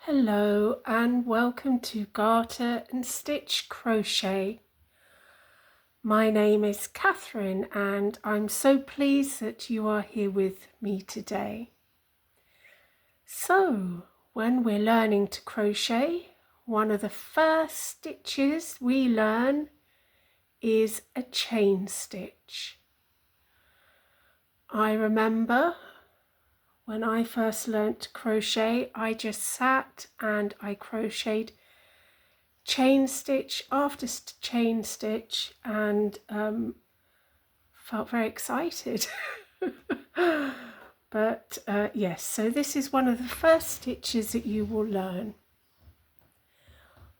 Hello and welcome to Garter and Stitch Crochet. My name is Catherine and I'm so pleased that you are here with me today. So, when we're learning to crochet, one of the first stitches we learn is a chain stitch. I remember when I first learnt to crochet, I just sat and I crocheted chain stitch after chain stitch and felt very excited. But yes, so this is one of the first stitches that you will learn.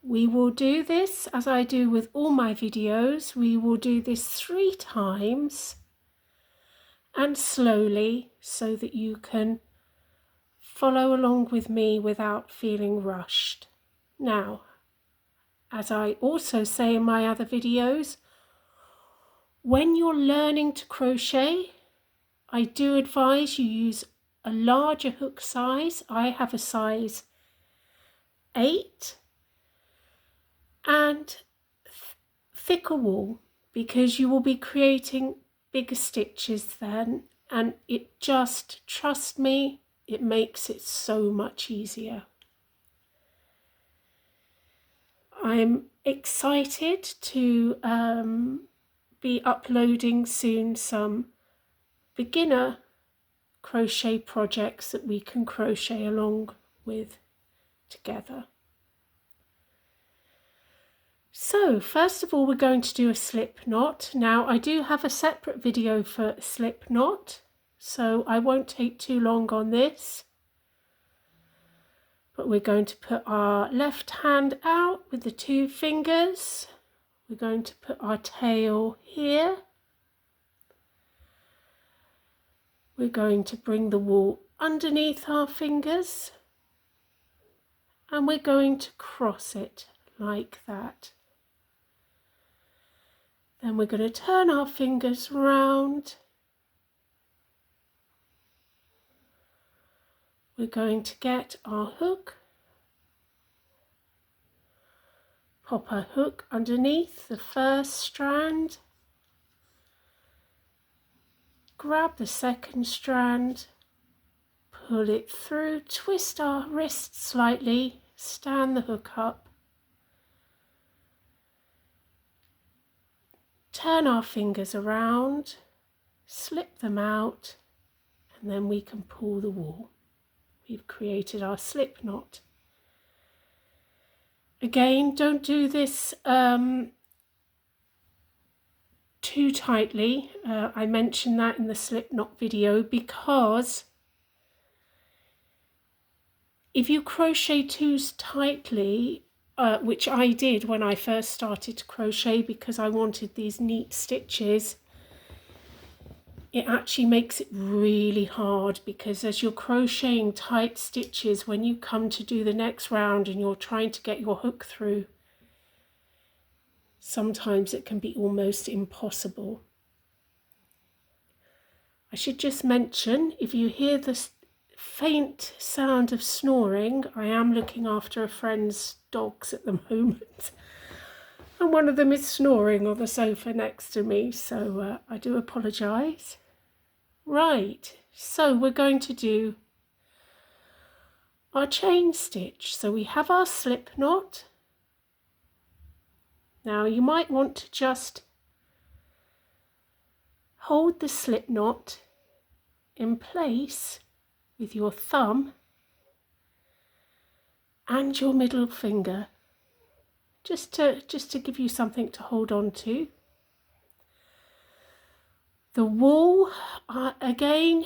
We will do this, as I do with all my videos, we will do this 3 times and slowly so that you can follow along with me without feeling rushed. Now, as I also say in my other videos, when you're learning to crochet, I do advise you use a larger hook size. I have a size 8 and thicker wool because you will be creating bigger stitches then, and it just, trust me, it makes it so much easier. I'm excited to be uploading soon some beginner crochet projects that we can crochet along with together. So first of all, we're going to do a slip knot. Now I do have a separate video for slip knot, so I won't take too long on this, but we're going to put our left hand out with the 2 fingers. We're going to put our tail here. We're going to bring the wool underneath our fingers and we're going to cross it like that. Then we're going to turn our fingers round. We're going to get our hook, pop our hook underneath the first strand, grab the second strand, pull it through, twist our wrist slightly, stand the hook up, turn our fingers around, slip them out, and then we can pull the wool. We've created our slip knot. Again, don't do this too tightly. I mentioned that in the slip knot video because if you crochet too tightly, which I did when I first started to crochet because I wanted these neat stitches, it actually makes it really hard because as you're crocheting tight stitches, when you come to do the next round and you're trying to get your hook through, sometimes it can be almost impossible. I should just mention, if you hear the faint sound of snoring, I am looking after a friend's dogs at the moment. And one of them is snoring on the sofa next to me, so I do apologise. Right, so we're going to do our chain stitch. So we have our slip knot. Now you might want to just hold the slip knot in place with your thumb and your middle finger, just to give you something to hold on to. The wool, again,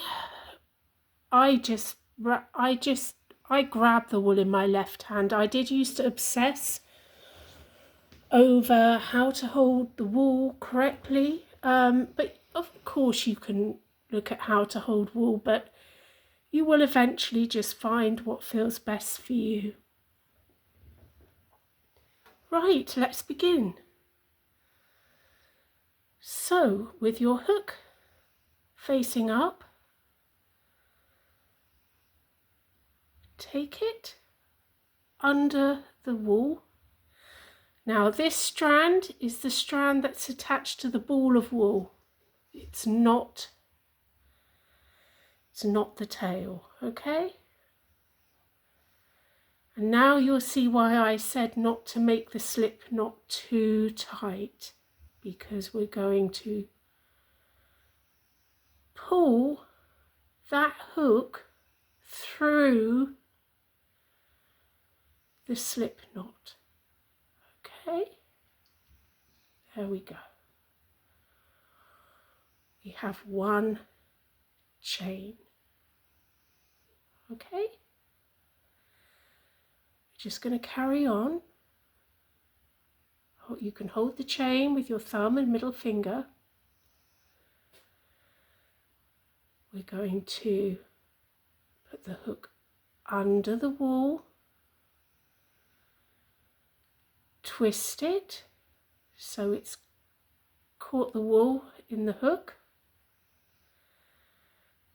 I grab the wool in my left hand. I did used to obsess over how to hold the wool correctly, but of course you can look at how to hold wool, but you will eventually just find what feels best for you. Right, let's begin. So, with your hook facing up, take it under the wool. Now this strand is the strand that's attached to the ball of wool. It's not the tail, okay? And now you'll see why I said not to make the slip knot too tight, because we're going to pull that hook through the slip knot. Okay, there we go. We have one chain. Okay, we're just going to carry on. You can hold the chain with your thumb and middle finger. We're going to put the hook under the wool, twist it so it's caught the wool in the hook,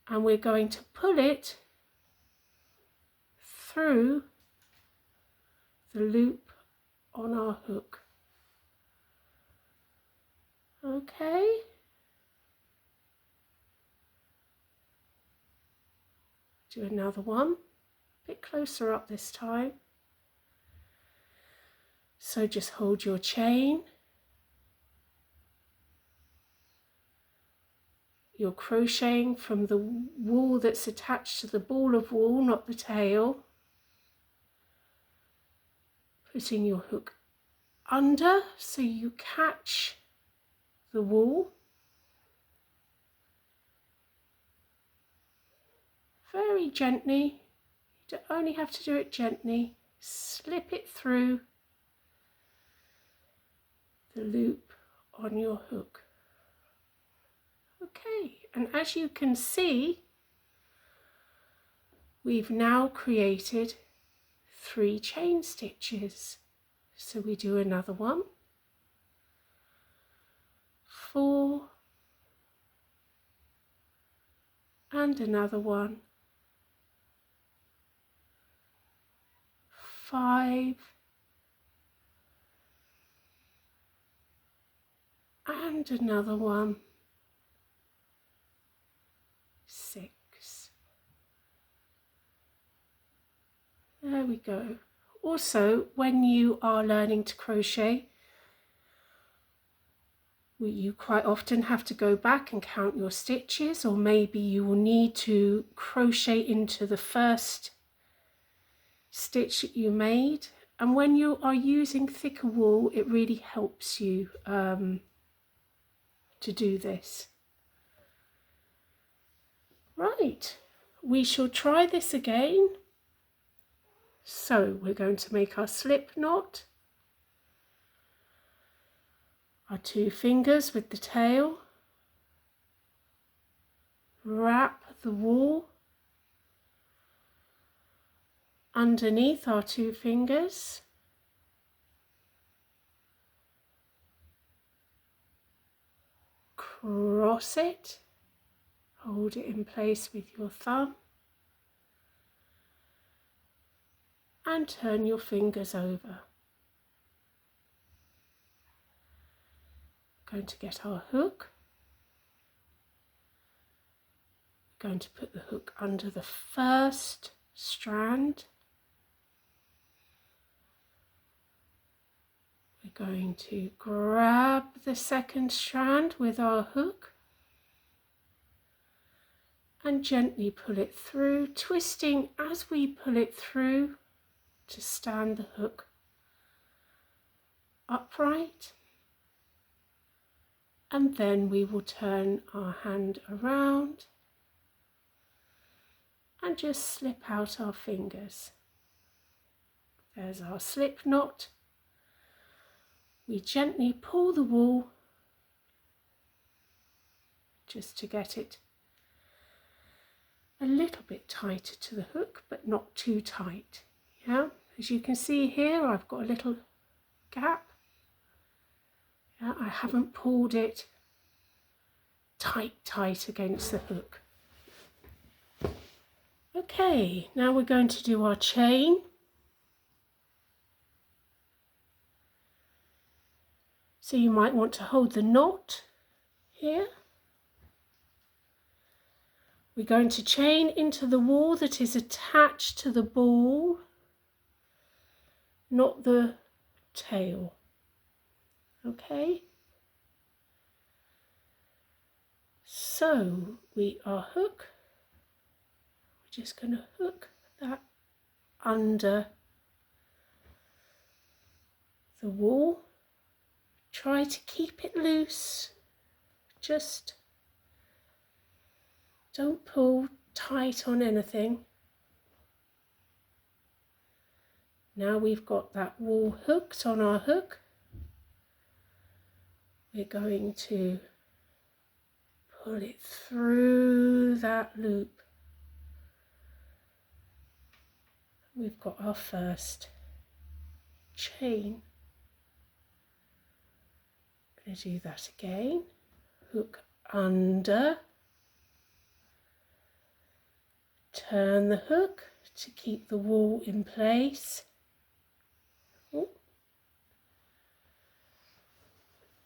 and we're going to pull it through the loop on our hook. Okay, do another one, a bit closer up this time. So just hold your chain. You're crocheting from the wool that's attached to the ball of wool, not the tail. Putting your hook under so you catch the wool. Very gently, you only have to do it gently. Slip it through the loop on your hook. Okay, and as you can see, we've now created 3 chain stitches. So we do another one, 4, and another one, 5, and another one, 6. There we go. Also, when you are learning to crochet, you quite often have to go back and count your stitches, or maybe you will need to crochet into the first stitch that you made. And when you are using thicker wool, it really helps you to do this. Right, we shall try this again. So we're going to make our slip knot, our 2 fingers with the tail, wrap the wool underneath our 2 fingers, cross it, hold it in place with your thumb, and turn your fingers over. Going to get our hook. We're going to put the hook under the first strand. We're going to grab the second strand with our hook and gently pull it through, twisting as we pull it through to stand the hook upright. And then we will turn our hand around and just slip out our fingers. There's our slip knot. We gently pull the wool just to get it a little bit tighter to the hook, but not too tight. Yeah, as you can see here, I've got a little gap. Yeah, I haven't pulled it tight against the hook. Okay, now we're going to do our chain. So you might want to hold the knot here. We're going to chain into the wool that is attached to the ball, not the tail. Okay? So we are hook. We're just going to hook that under the wool. Try to keep it loose. Just don't pull tight on anything. Now we've got that wool hooked on our hook. We're going to pull it through that loop. We've got our first chain. I'm going to do that again. Hook under. Turn the hook to keep the wool in place.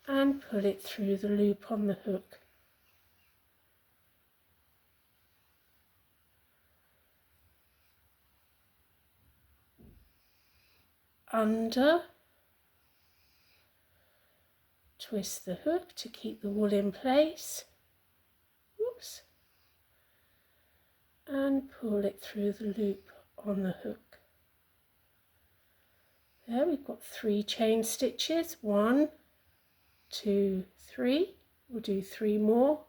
And pull it through the loop on the hook. Under. Twist the hook to keep the wool in place. Whoops. And pull it through the loop on the hook. There, we've got 3 chain stitches. 1, 2, 3. We'll do 3 more.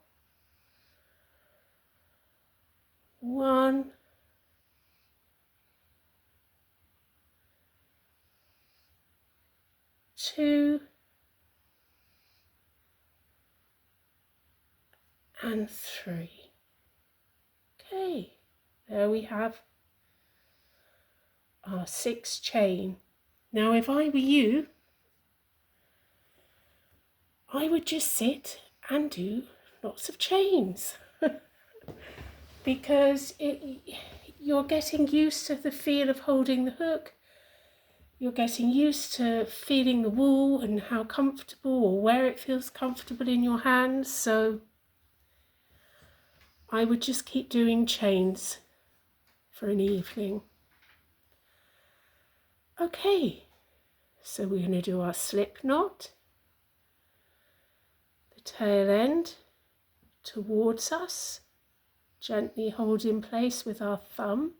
1, 2, and 3. Okay, there we have our 6 chain. Now if I were you, I would just sit and do lots of chains because you're getting used to the feel of holding the hook. You're getting used to feeling the wool and how comfortable or where it feels comfortable in your hands. So I would just keep doing chains for an evening. Okay, so we're going to do our slip knot. The tail end towards us. Gently hold in place with our thumb.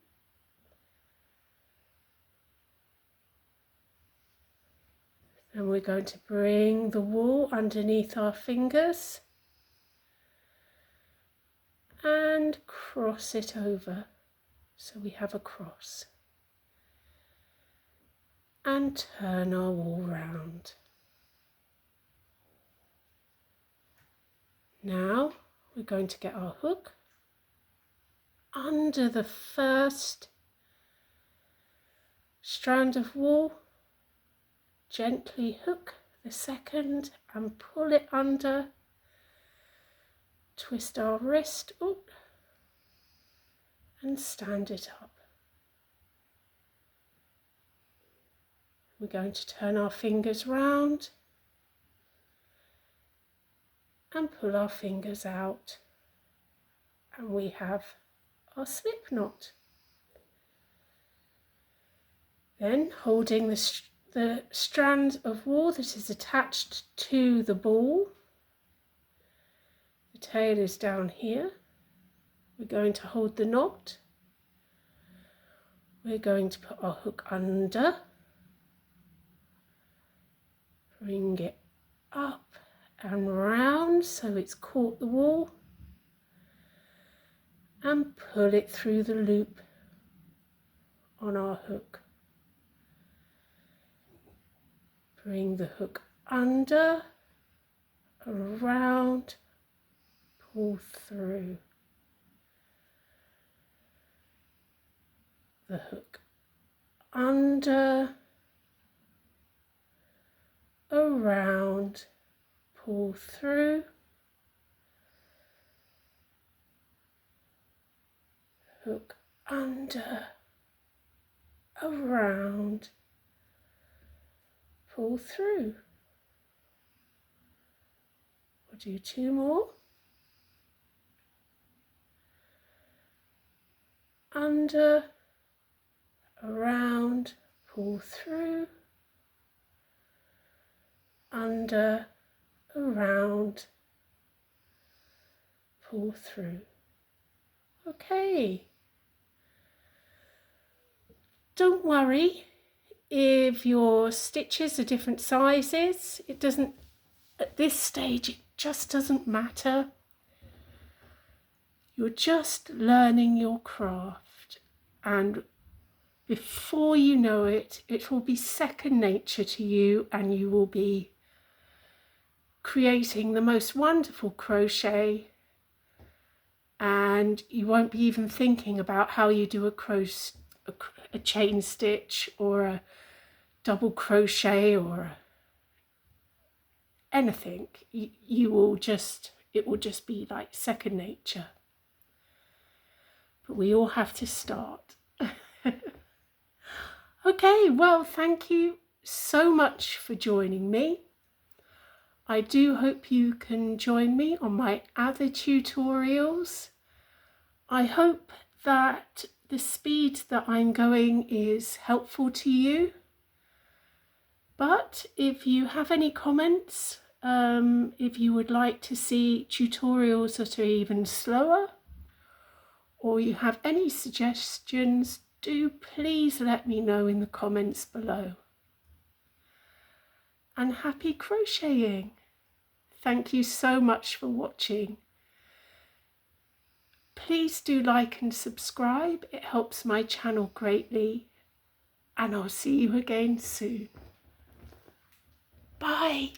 And we're going to bring the wool underneath our fingers and cross it over so we have a cross. And turn our wool round. Now we're going to get our hook under the first strand of wool. Gently hook the second and pull it under. Twist our wrist up and stand it up. We're going to turn our fingers round and pull our fingers out, and we have our slip knot. Then holding the strand of wool that is attached to the ball, the tail is down here. We're going to hold the knot. We're going to put our hook under, bring it up and round so it's caught the wool, and pull it through the loop on our hook. Bring the hook under, around, pull through. The hook under, around, pull through. Hook under, around, pull through. I'll do 2 more. Under, around, pull through, under, around, pull through. Okay. Don't worry if your stitches are different sizes. It doesn't, at this stage, it just doesn't matter. You're just learning your craft, and before you know it, it will be second nature to you, and you will be creating the most wonderful crochet, and you won't be even thinking about how you do a chain stitch or a double crochet or anything. It will just be like second nature. But we all have to start. Okay, well, thank you so much for joining me. I do hope you can join me on my other tutorials. I hope that the speed that I'm going is helpful to you. But if you have any comments, if you would like to see tutorials that are even slower, or you have any suggestions, do please let me know in the comments below. And happy crocheting! Thank you so much for watching. Please do like and subscribe, it helps my channel greatly, and I'll see you again soon. Bye!